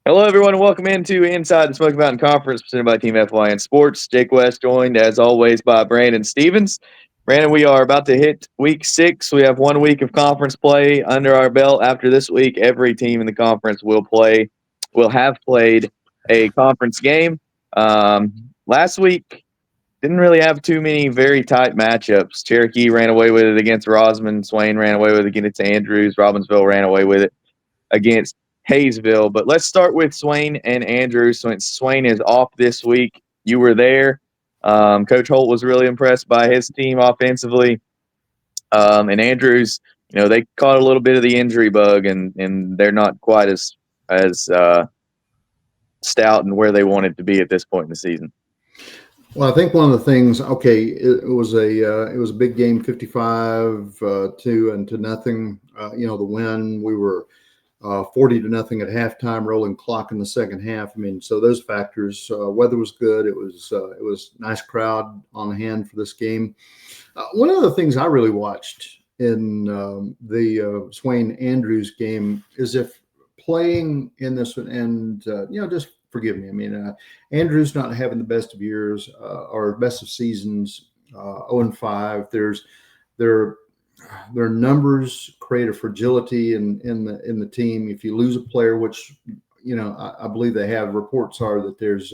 Hello, everyone, and welcome into Inside the Smoky Mountain Conference presented by Team FYN Sports. Jake West joined, as always, by Brandon Stevens. Brandon, we are about to hit week 6. We have 1 week of conference play under our belt. After this week, every team in the conference will have played a conference game. Last week, didn't really have too many very tight matchups. Cherokee ran away with it against Rosman. Swain ran away with it against Andrews. Robbinsville ran away with it against Hayesville. But let's start with Swain and Andrews. Since Swain is off this week, you were there. Coach Holt was really impressed by his team offensively. And Andrews, they caught a little bit of the injury bug, and they're not quite as stout and where they wanted to be at this point in the season. Well, I think one of the things, it was a big game, 55-2 the win. We were 40-0 at halftime, rolling clock in the second half. I mean, so those factors. Weather was good. It was nice crowd on hand for this game. One of the things I really watched in the Swain Andrews game is if playing in this one, and just forgive me. I mean, Andrews not having the best of years or best of seasons, 0-5. Their numbers create a fragility in the team. If you lose a player, which I believe they have, reports are that there's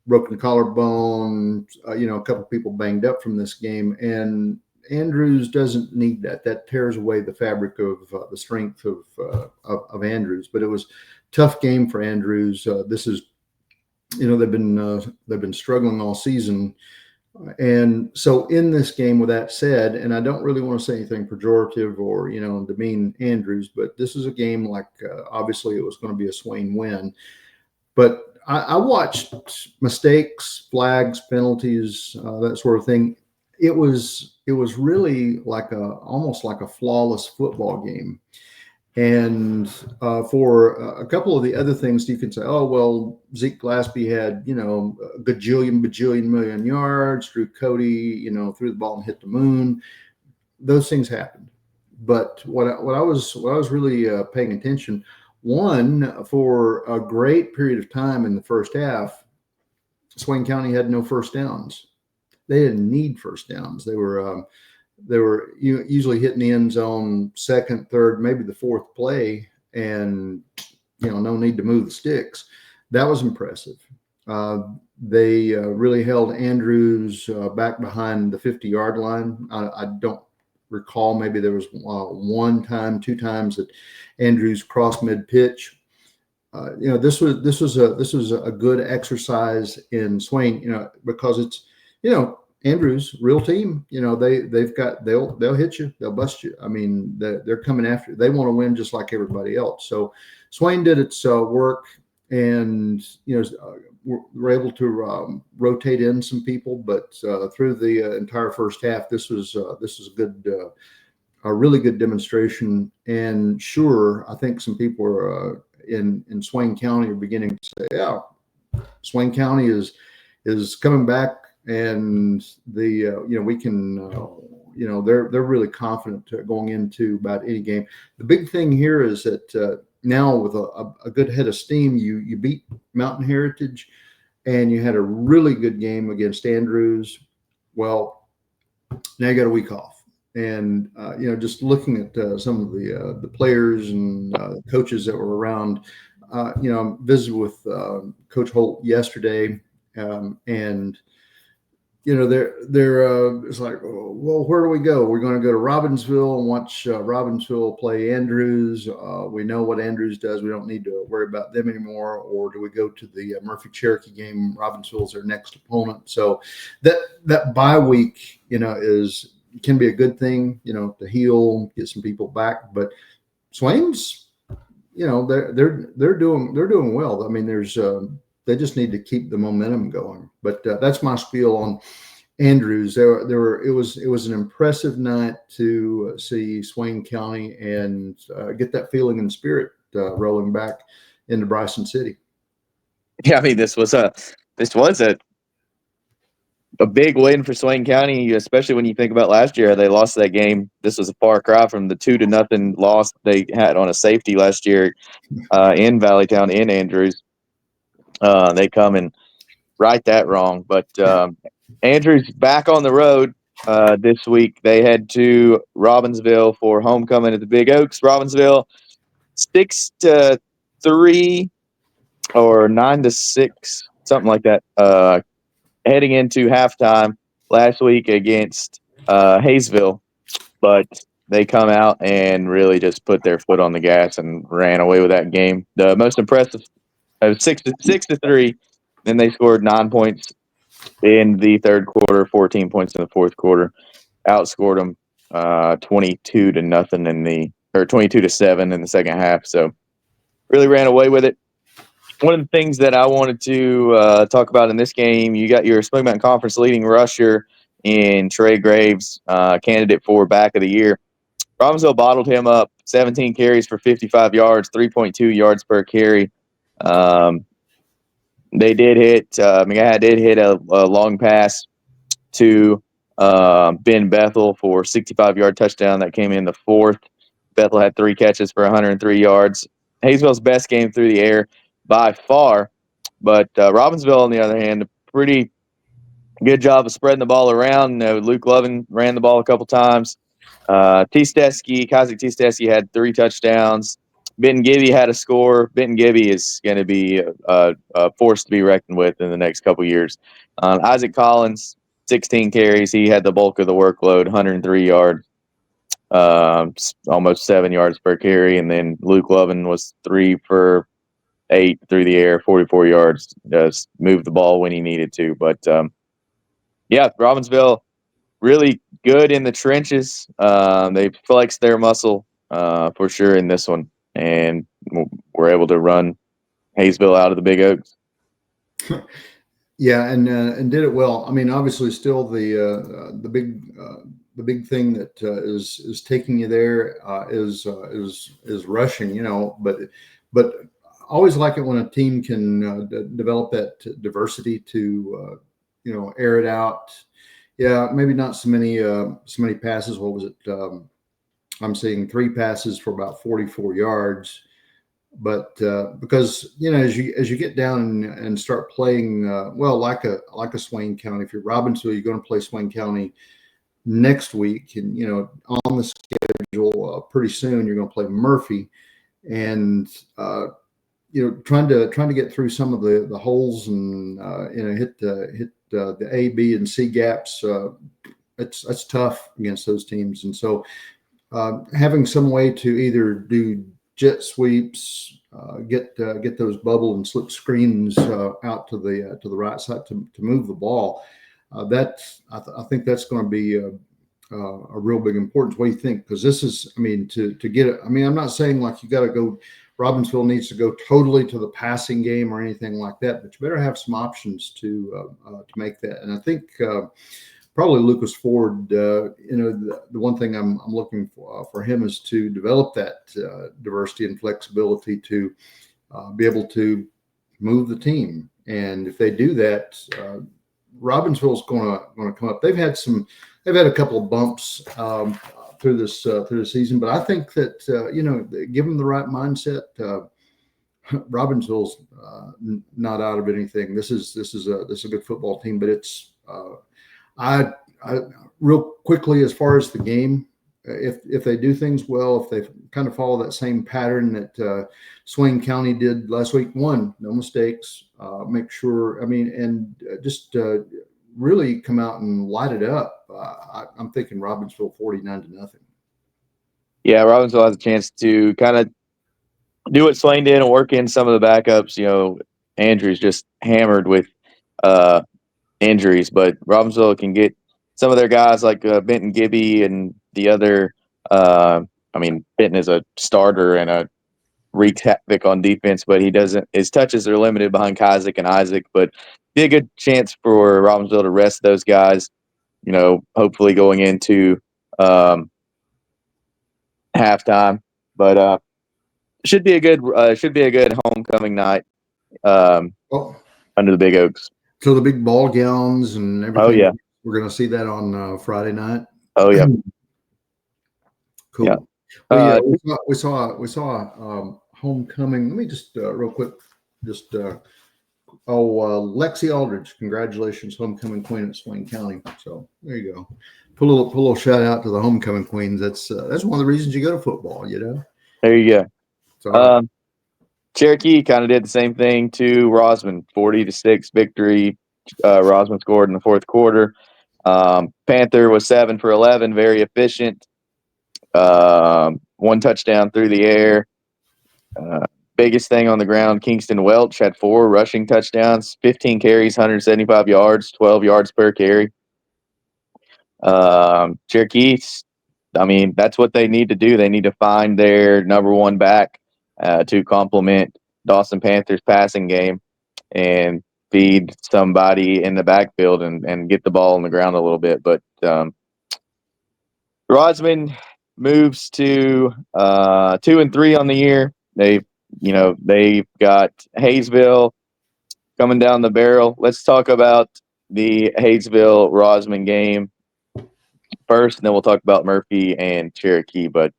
broken collarbone, a couple of people banged up from this game, and Andrews doesn't need that. That tears away the fabric of the strength of Andrews. But it was a tough game for Andrews. This is, they've been struggling all season. And so in this game, with that said, and I don't really want to say anything pejorative or, demean Andrews, but this is a game like, obviously it was going to be a Swain win. But I watched mistakes, flags, penalties, that sort of thing. It was really almost like a flawless football game. And for a couple of the other things, you can say, oh, well, Zeke Glaspie had, a bajillion million yards. Drew Cody, threw the ball and hit the moon. Those things happened. But what I was really paying attention, one, for a great period of time in the first half, Swain County had no first downs. They didn't need first downs. They were usually hitting the end zone second, third, maybe the fourth play, and no need to move the sticks. That was impressive. They really held Andrews back behind the 50-yard line. I don't recall, maybe there was two times that Andrews crossed mid-pitch. This was a good exercise in Swain, because it's Andrews, real team. They'll hit you, they'll bust you. I mean, they're coming after you. They want to win just like everybody else. So Swain did its work, and we're able to rotate in some people. But through the entire first half, this was a really good demonstration. And sure, I think some people are in Swain County are beginning to say, yeah, Swain County is coming back. And we can, they're really confident going into about any game. The big thing here is that now with a good head of steam, you beat Mountain Heritage, and you had a really good game against Andrews. Well, now you got a week off, and just looking at some of the players and coaches that were around, visited with Coach Holt yesterday, and it's like, well, where do we go? We're going to go to Robbinsville and watch Robbinsville play Andrews. We know what Andrews does. We don't need to worry about them anymore. Or do we go to the Murphy Cherokee game? Robbinsville's their next opponent. So that bye week, can be a good thing, to heal, get some people back. But Swain's, they're doing well. I mean, they just need to keep the momentum going. But that's my spiel on Andrews. It was an impressive night to see Swain County and get that feeling and spirit rolling back into Bryson City. Yeah, I mean, this was a a big win for Swain County, especially when you think about last year. They lost that game. This was a far cry from the 2-0 loss they had on a safety last year in Valleytown in Andrews. They come and right that wrong. But Andrews back on the road this week. They head to Robbinsville for homecoming at the Big Oaks. Robbinsville 6-3 or 9-6, something like that. Heading into halftime last week against Hayesville, but they come out and really just put their foot on the gas and ran away with that game. The most impressive 6-3. Then they scored 9 points in the third quarter, 14 points in the fourth quarter. Outscored them 22-0 22-7 in the second half. So really ran away with it. One of the things that I wanted to talk about in this game, you got your Smoky Mountain Conference leading rusher in Trey Graves, candidate for back of the year. Robbinsville bottled him up, 17 carries for 55 yards, 3.2 yards per carry. They did hit McGaha did hit a long pass to Ben Bethel for 65-yard touchdown that came in the fourth. Bethel had 3 catches for 103 yards. Hayesville's best game through the air by far, but Robbinsville, on the other hand, a pretty good job of spreading the ball around. Luke Lovin ran the ball a couple times. Isaac T. Stesky had 3 touchdowns. Benton Gibby had a score. Benton Gibby is going to be a force to be reckoned with in the next couple years. Isaac Collins, 16 carries. He had the bulk of the workload, 103 yards, almost 7 yards per carry. And then Luke Lovin was 3 for 8 through the air, 44 yards. Just moved the ball when he needed to. But yeah, Robbinsville really good in the trenches. They flexed their muscle for sure in this one, and were able to run Hayesville out of the Big Oaks. Yeah, and did it well. I mean, obviously, still the big thing that is taking you there is rushing. You know, but I always like it when a team can develop that diversity to air it out. Yeah, maybe not so many passes. What was it? I'm seeing 3 passes for about 44 yards. But because as you get down and start playing like a Swain County, if you're Robbinsville, you're going to play Swain County next week, and on the schedule pretty soon you're going to play Murphy, and trying to get through some of the holes and hit the A, B, and C gaps. That's tough against those teams, and so having some way to either do jet sweeps, get those bubble and slip screens out to the right side to move the ball. I think that's going to be a real big importance. What do you think? Because this is, I mean, to get it. I mean, I'm not saying like you got to go. Robbinsville needs to go totally to the passing game or anything like that, but you better have some options to make that. And I think probably Lucas Ford. The one thing I'm looking for him is to develop that diversity and flexibility to be able to move the team. And if they do that, Robbinsville's going to come up. They've had a couple of bumps through the season, but I think that give them the right mindset. Robbinsville's not out of anything. This is a good football team, but it's I real quickly as far as the game, if they do things well, if they kind of follow that same pattern that Swain County did last week, no mistakes, make sure, and just really come out and light it up. I'm thinking Robbinsville 49-0. Yeah, Robbinsville has a chance to kind of do what Swain did and work in some of the backups. Andrews just hammered with injuries, but Robbinsville can get some of their guys like Benton Gibby and the other. Benton is a starter and a wreaks havoc on defense, but he doesn't. His touches are limited behind Isaac and Isaac, but be a good chance for Robbinsville to rest those guys. Hopefully going into halftime, but should be a good homecoming night under the Big Oaks. So the big ball gowns and Oh everything. yeah. We're going to see that on Friday night. Oh yeah. Cool. Yeah. We saw homecoming. Let me just real quick, just Lexi Aldridge, congratulations, homecoming queen at Swain County. So there you go. Put a little shout out to the homecoming queens. That's one of the reasons you go to football. There you go. So Cherokee kind of did the same thing to Rosman, 40-6 victory. Rosman scored in the fourth quarter. Panther was 7 for 11, very efficient. One touchdown through the air. Biggest thing on the ground, Kingston Welch had 4 rushing touchdowns, 15 carries, 175 yards, 12 yards per carry. Cherokee, I mean, that's what they need to do. They need to find their number one back to complement Dawson Panthers' passing game and feed somebody in the backfield and get the ball on the ground a little bit. But Rosman moves to 2-3 on the year. They've got Hayesville coming down the barrel. Let's talk about the Hayesville Rosman game first, and then we'll talk about Murphy and Cherokee. But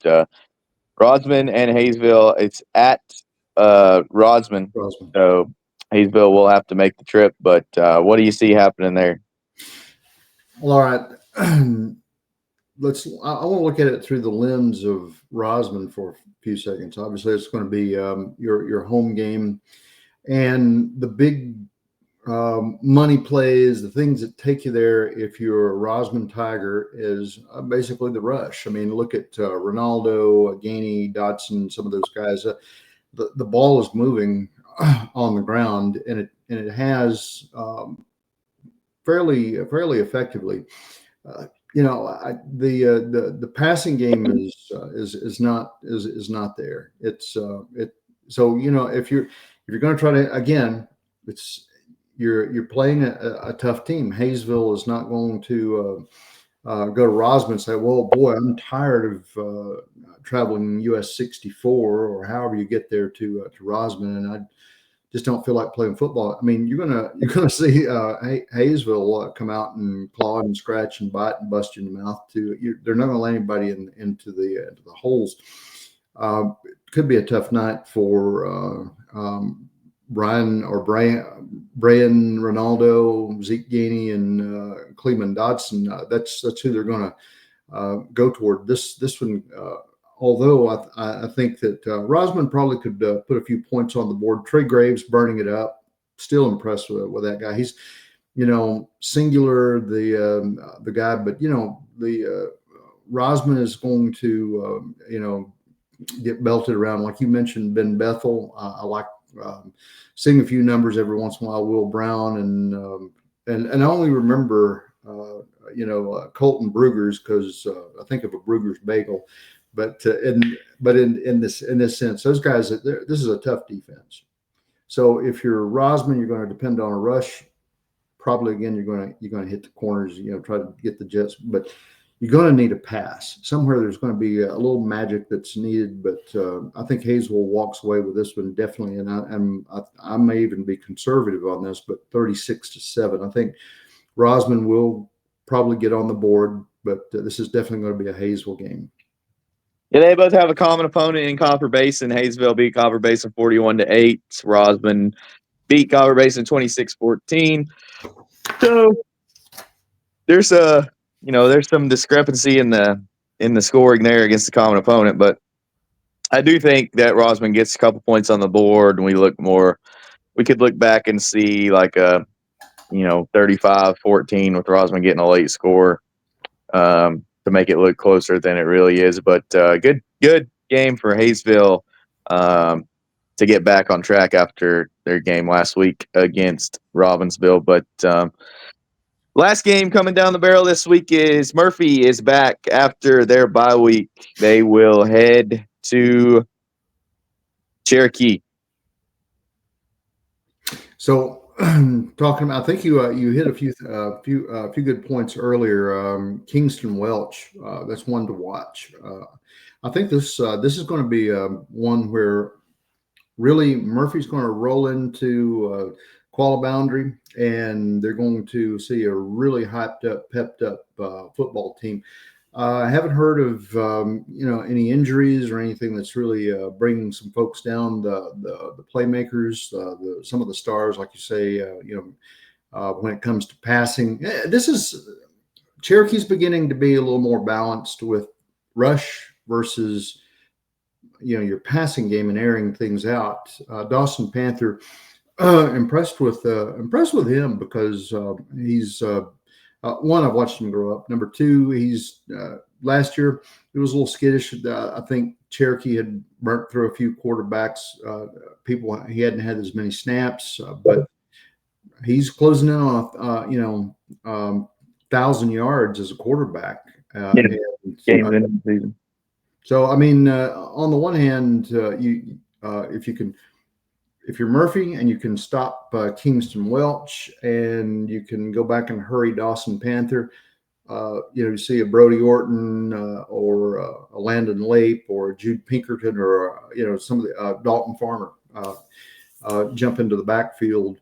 Rosman and Hayesville, it's at Rosman, so Hayesville will have to make the trip. But what do you see happening there? Well, all right. I want to look at it through the lens of Rosman for a few seconds. Obviously, it's going to be your home game, and the big money plays, the things that take you there if you're a Rosman Tiger is basically the rush. I mean, look at Ronaldo, Gainey, Dotson, some of those guys. The ball is moving on the ground, and it has fairly effectively. The passing game is not there. So if you're going to try to, again, you're playing a tough team. Hayesville is not going to go to Rosman and say, well, boy, I'm tired of traveling US 64 or however you get there to Rosman, and I just don't feel like playing football. I mean, you're gonna see Hayesville come out and claw and scratch and bite and bust you in the mouth too. They're not going to let anybody into the holes. Could be a tough night for Brian Ronaldo, Zeke Gainey, and Cleveland Dodson. That's who they're going to go toward. This one, although I think that Rosman probably could put a few points on the board. Trey Graves burning it up. Still impressed with that guy. He's singular the guy, but the Rosman is going to get belted around like you mentioned. Ben Bethel, I like. Seeing a few numbers every once in a while, Will Brown, and I only remember Colton Brugers because I think of a Brugers bagel, but in this sense, those guys, this is a tough defense. So if you're Rosman, you're going to depend on a rush. Probably again, you're going to hit the corners, try to get the Jets, but you're going to need a pass somewhere. There's going to be a little magic that's needed, but I think Hayesville walks away with this one definitely. And I may even be conservative on this, but 36-7. I think Rosman will probably get on the board, but this is definitely going to be a Hayesville game. Yeah, they both have a common opponent in Copper Basin. Hayesville beat Copper Basin 41-8. Rosman beat Copper Basin 26-14. So there's some discrepancy in the scoring there against the common opponent, but I do think that Rosman gets a couple points on the board, and we could look back and see like a 35-14 with Rosman getting a late score to make it look closer than it really is. But good game for Hayesville to get back on track after their game last week against Robbinsville. But last game coming down the barrel this week is Murphy is back after their bye week. They will head to Cherokee. So, talking about, I think you hit a few good points earlier. Kingston Welch, that's one to watch. I think this is going to be one where really Murphy's going to roll into Quala Boundary, and they're going to see a really hyped up, pepped up football team. I haven't heard of any injuries or anything that's really bringing some folks down. The playmakers, some of the stars, like you say, when it comes to passing, this is Cherokee's beginning to be a little more balanced with rush versus your passing game and airing things out. Dawson Panther, impressed with him because he's one, I've watched him grow up. Number two, he's last year he was a little skittish. I think Cherokee had burnt through a few quarterbacks. People he hadn't had as many snaps, but he's closing in on 1,000 yards as a quarterback. Games in the season. So I mean, on the one hand, if you're Murphy and you can stop Kingston Welch and you can go back and hurry Dawson Panther, you see a Brody Orton or a Landon Lape or Jude Pinkerton or some of the Dalton Farmer jump into the backfield.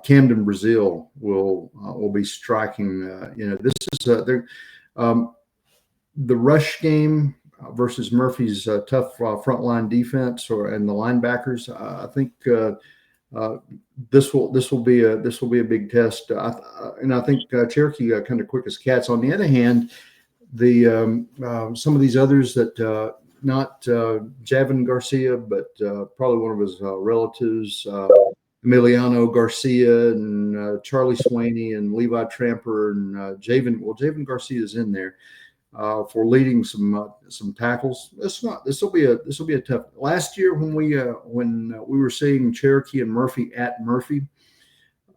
Camden Brazil will be striking. This is the rush game versus Murphy's tough frontline defense and the linebackers. I think this will be a big test. And I think Cherokee kind of quick as cats. On the other hand, the some of these others that not Javin Garcia, but probably one of his relatives, Emiliano Garcia and Charlie Swaney and Levi Tramper and Javin. Well, Javin Garcia is in there. For leading some tackles. This will be a tough. Last year when we were seeing Cherokee and Murphy at Murphy,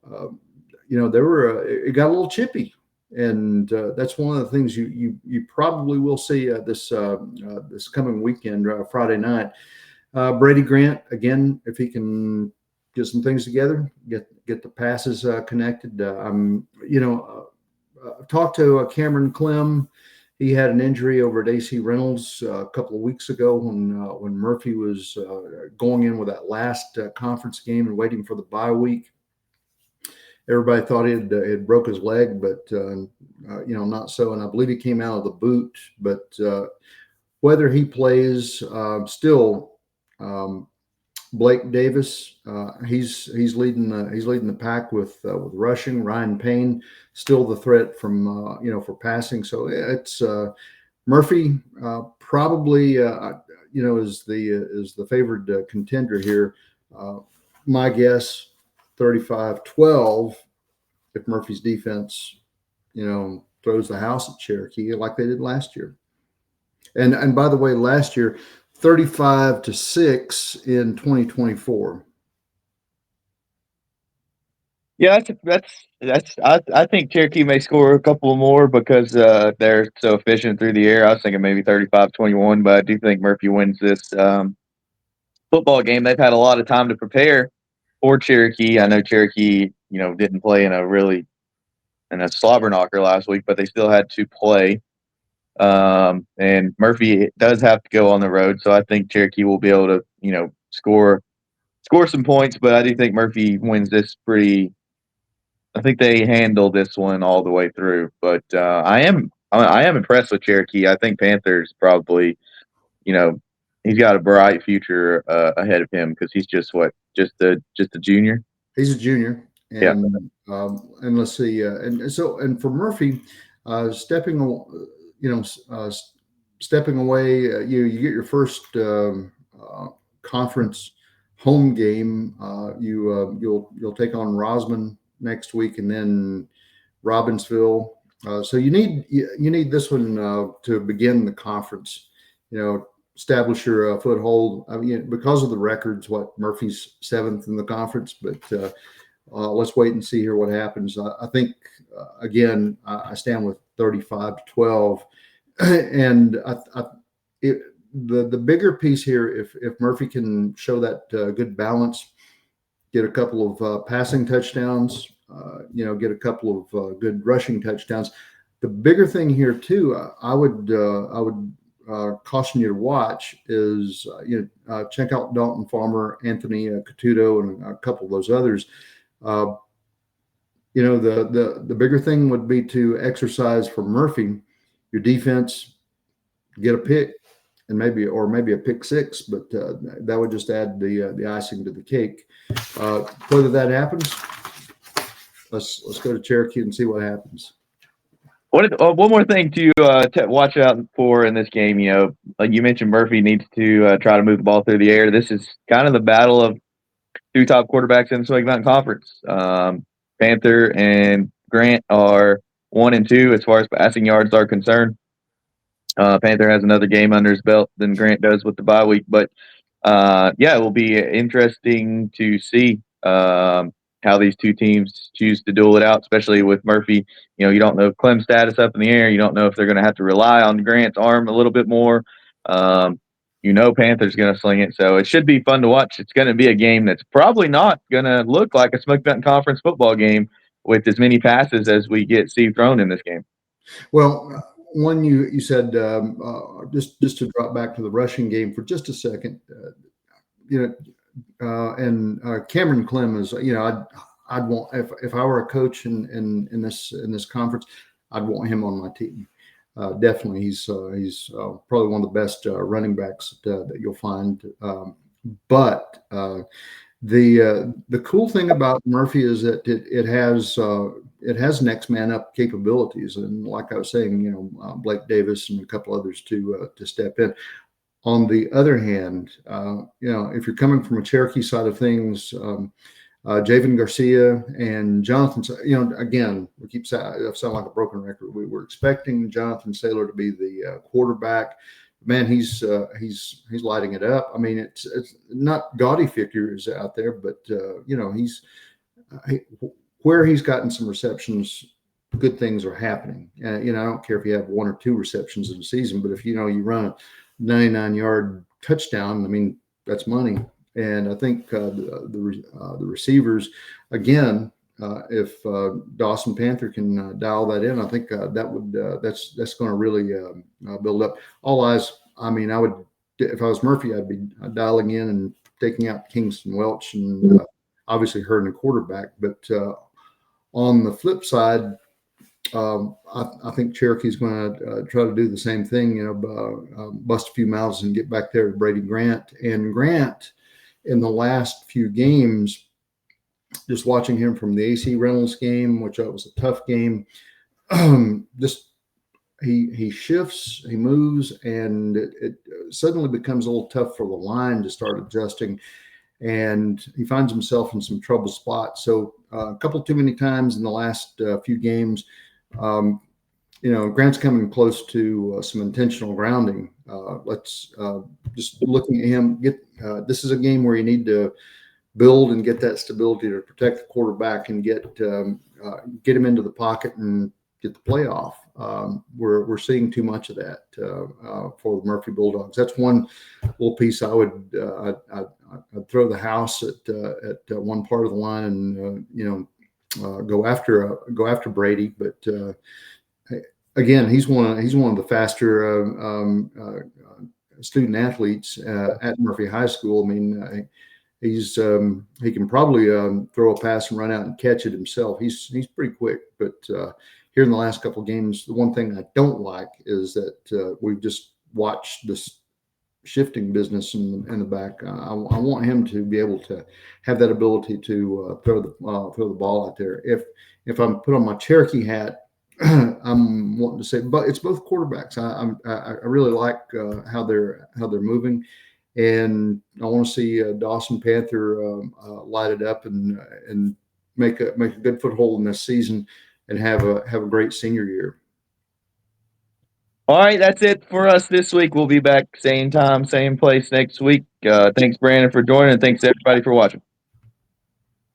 it got a little chippy, and that's one of the things you probably will see this coming weekend, Friday night. Brady Grant again, if he can get some things together, get the passes connected. I've talked to Cameron Clem. He had an injury over at AC Reynolds a couple of weeks ago when Murphy was going in with that last conference game and waiting for the bye week. Everybody thought he had broke his leg, but not so. And I believe he came out of the boot. But whether he plays, still Blake Davis, he's leading the pack with rushing. Ryan Payne still the threat from for passing. So it's Murphy probably is the favored contender here. My guess 35-12 if Murphy's defense throws the house at Cherokee like they did last year. And by the way, last year 35-6 in 2024. Yeah, that's. I think Cherokee may score a couple more because they're so efficient through the air. I was thinking maybe 35-21, but I do think Murphy wins this football game. They've had a lot of time to prepare for Cherokee. I know Cherokee, didn't play in a slobber knocker last week, but they still had to play. And Murphy does have to go on the road, so I think Cherokee will be able to, score some points. But I do think Murphy wins this pretty. I think they handle this one all the way through. But I am impressed with Cherokee. I think Panthers probably, he's got a bright future ahead of him because he's just a junior. He's a junior, and yeah. And let's see, and for Murphy, stepping away, you get your first conference home game. You'll take on Rosman next week, and then Robbinsville. So you need this one to begin the conference. Establish your foothold. I mean, because of the records, Murphy's 7th in the conference, but let's wait and see here what happens. I think again, I stand with 35-12, and the bigger piece here, if Murphy can show that good balance, get a couple of passing touchdowns, get a couple of good rushing touchdowns. The bigger thing here too, I would caution you to watch is check out Dalton Farmer, Anthony Catuto, and a couple of those others. Uh, the bigger thing would be to exercise for Murphy, your defense, get a pick, and maybe a pick six, but that would just add the icing to the cake. Whether that happens, let's go to Cherokee and see what happens. One more thing to watch out for in this game. Like you mentioned, Murphy needs to try to move the ball through the air. This is kind of the battle of two top quarterbacks in the Smoky Mountain Conference. Panther and Grant are 1-2 as far as passing yards are concerned. Panther has another game under his belt than Grant does with the bye week, but yeah, it will be interesting to see how these two teams choose to duel it out, especially with Murphy. You don't know Clem's status up in the air. You don't know if they're going to have to rely on Grant's arm a little bit more. Panther's going to sling it, so it should be fun to watch. It's going to be a game that's probably not going to look like a Smoky Mountain Conference football game with as many passes as we see thrown in this game. Well, one you said just to drop back to the rushing game for just a second. And Cameron Clem is I'd want if I were a coach in this conference, I'd want him on my team. Definitely, he's probably one of the best running backs that you'll find. But the cool thing about Murphy is that it has next man up capabilities, and like I was saying, Blake Davis and a couple others to step in. On the other hand, if you're coming from a Cherokee side of things, Javen Garcia and Jonathan, again, I sound like a broken record. We were expecting Jonathan Saylor to be the quarterback. Man, he's lighting it up. I mean, it's not gaudy figures out there, but where he's gotten some receptions, good things are happening. I don't care if you have one or two receptions in a season, but if you run a 99-yard touchdown, I mean, that's money. And I think the receivers, again, if Dawson Panther can dial that in, I think that's going to really build up. All eyes. I mean, if I was Murphy, I'd be dialing in and taking out Kingston Welch and obviously hurting the quarterback. But on the flip side, I think Cherokee's going to try to do the same thing. Bust a few mouths and get back there to Brady Grant. And Grant, in the last few games, just watching him from the AC Reynolds game, which was a tough game, just he shifts, he moves, and it suddenly becomes a little tough for the line to start adjusting, and he finds himself in some trouble spots. So a couple too many times in the last few games, Grant's coming close to some intentional grounding. Let's just looking at him. This is a game where you need to build and get that stability to protect the quarterback and get him into the pocket and get the playoff. We're seeing too much of that for the Murphy Bulldogs. That's one little piece I would I'd throw the house at one part of the line and go after Brady, but. Again, he's one of the faster student athletes at Murphy High School. I mean, he can probably throw a pass and run out and catch it himself. He's pretty quick. But here in the last couple of games, the one thing I don't like is that we've just watched this shifting business in the back. I want him to be able to have that ability to throw the ball out there. If I'm put on my Cherokee hat, I'm wanting to say, but it's both quarterbacks. I really like how they're moving, and I want to see Dawson Panther light it up and make a good foothold in this season and have a great senior year. All right, that's it for us this week. We'll be back same time, same place next week. Thanks, Brandon, for joining, and thanks everybody for watching.